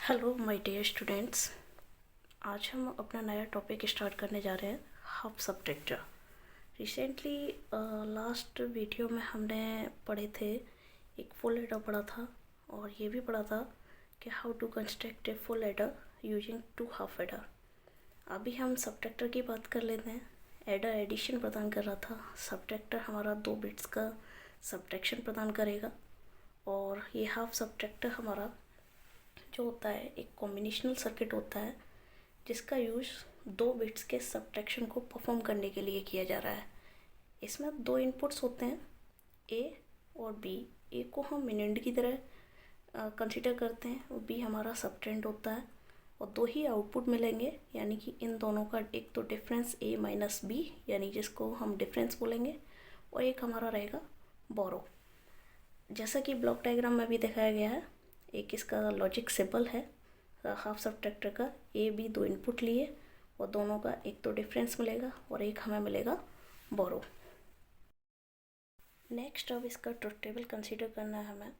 Hello my dear students. आज हम अपना नया टॉपिक स्टार्ट करने जा रहे हैं, half subtractor. Recently last video में हमने पढ़े थे, एक फुल एडर पढ़ा था और ये भी पढ़ा था कि how to construct a full adder using two half adder. अभी हम सब्ट्रैक्टर की बात कर लेते हैं। एडर एडिशन प्रदान कर रहा था, सब्ट्रैक्टर हमारा 2 बिट्स का सब्ट्रैक्शन प्रदान करेगा। और ये हाफ सब्ट्रैक्टर हमारा जो होता है एक कॉम्बिनेशनल सर्किट होता है जिसका यूज़ 2 बिट्स के सब्ट्रैक्शन को परफॉर्म करने के लिए किया जा रहा है। इसमें 2 इनपुट्स होते हैं, ए और बी। ए को हम मिनेंड की तरह कंसिडर करते हैं और बी हमारा सब्ट्रेंड होता है और 2 ही आउटपुट मिलेंगे, यानी कि इन दोनों का एक तो डिफरेंस ए माइनस बी, यानी जिसको हम डिफरेंस बोलेंगे, और एक हमारा रहेगा बोरो। जैसा कि ब्लॉक डायग्राम में भी दिखाया गया है, एक इसका लॉजिक सिंबल है हाफ सब्ट्रैक्टर का। ए बी 2 इनपुट लिए और दोनों का एक तो डिफरेंस मिलेगा और एक हमें मिलेगा बोरो। नेक्स्ट अब इसका ट्रुथ टेबल कंसीडर करना है हमें।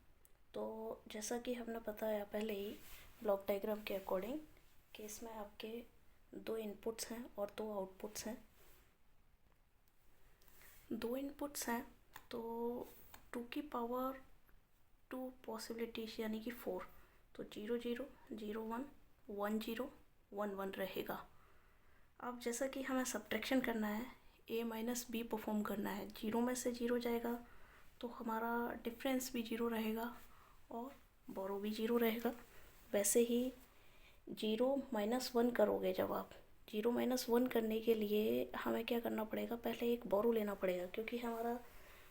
तो जैसा कि हमने बताया पहले ही ब्लॉक डायग्राम के अकॉर्डिंग कि इसमें आपके 2 इनपुट्स हैं और 2 आउटपुट्स हैं। 2 इनपुट्स हैं तो 2 की पावर 2 पॉसिबिलिटीज यानी कि 4, तो 0 0 0 1 1 0 1 1 रहेगा। अब जैसा कि हमें सब्ट्रैक्शन करना है, a माइनस बी परफॉर्म करना है, 0 में से 0 जाएगा तो हमारा डिफरेंस भी 0 रहेगा और बोरो भी 0 रहेगा। वैसे ही 0 माइनस 1 करोगे, जब आप 0 माइनस 1 करने के लिए हमें क्या करना पड़ेगा, पहले एक बोरो लेना पड़ेगा, क्योंकि हमारा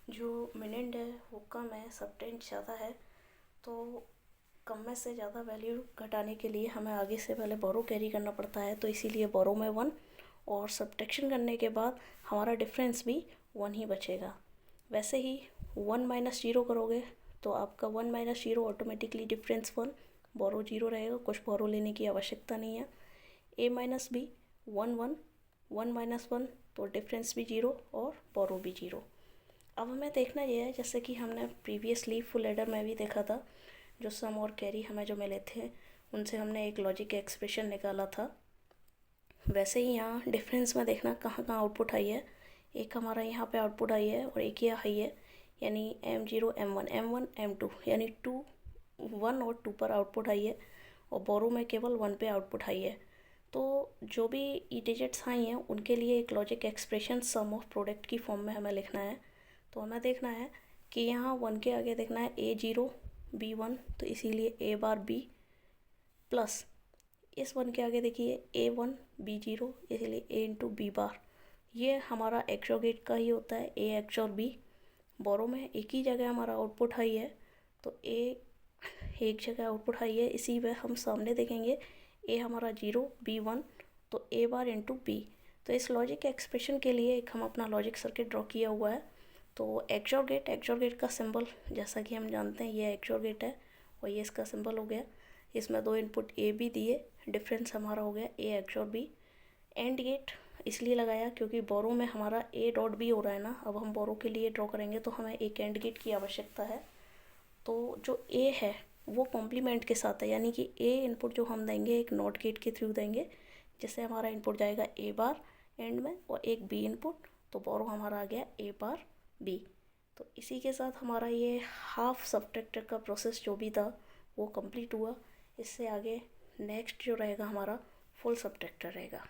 जो मिनेंड है वो कम है, सब्ट्रेंड ज़्यादा है। तो कम में से ज़्यादा वैल्यू घटाने के लिए हमें आगे से पहले बोरो कैरी करना पड़ता है, तो इसीलिए बोरो में 1 और सब्ट्रैक्शन करने के बाद हमारा डिफरेंस भी 1 ही बचेगा। वैसे ही 1 माइनस 0 करोगे तो आपका 1 माइनस 0 ऑटोमेटिकली डिफरेंस 1, बोरो 0 रहेगा, कुछ बोरो लेने की आवश्यकता नहीं है। ए माइनस बी 1 1 1 माइनस 1 तो डिफरेंस भी 0 और बोरो भी 0। अब हमें देखना यह है, जैसे कि हमने प्रीवियसली फुल एडर में भी देखा था, जो सम और कैरी हमें जो मिले थे उनसे हमने एक लॉजिक एक्सप्रेशन निकाला था। वैसे ही यहाँ डिफरेंस में देखना कहाँ कहाँ आउटपुट आई है। एक हमारा यहाँ पे आउटपुट आई है और एक यहाँ आई है, यानी M0 M1 M2, यानी 2 1 और 2 पर आउटपुट आई है और बोरो में केवल 1 पे आउटपुट आई है। तो जो भी ई डिजिट्स आई हैं उनके लिए एक logic expression sum of product की फॉर्म में हमें लिखना है। तो हमें देखना है कि यहाँ 1 के आगे देखना है A0 B1, तो इसीलिए A बार B प्लस इस 1 के आगे देखिए A1 B0, इसीलिए A इंटू बी बार। ये हमारा एक्सोर गेट का ही होता है, A एक्सोर B। बोरो में एक ही जगह हमारा आउटपुट हाई है, तो A एक जगह आउटपुट हाई है, इसी में हम सामने देखेंगे A हमारा 0 B1, तो A बार इंटू B। तो इस लॉजिक एक्सप्रेशन के लिए एक हम अपना लॉजिक सर्किट ड्रॉ किया हुआ है। तो एक्सोर गेट का सिंबल जैसा कि हम जानते हैं ये एक्सोर गेट है और ये इसका सिंबल हो गया। इसमें 2 इनपुट ए बी दिए, डिफरेंस हमारा हो गया ए एक्सोर बी। एंड गेट इसलिए लगाया क्योंकि बोरो में हमारा ए डॉट बी हो रहा है ना, अब हम बोरो के लिए ड्रॉ करेंगे तो हमें एक एंड गेट की आवश्यकता है। तो जो ए है वो कॉम्प्लीमेंट के साथ है, यानी कि ए इनपुट जो हम देंगे एक नॉट गेट के थ्रू देंगे, जिससे हमारा इनपुट जाएगा ए बार एंड में और एक बी इनपुट, तो बोरो हमारा आ गया ए बार बी। तो इसी के साथ हमारा ये हाफ सब्ट्रैक्टर का प्रोसेस जो भी था वो कंप्लीट हुआ। इससे आगे नेक्स्ट जो रहेगा हमारा फुल सब्ट्रैक्टर रहेगा।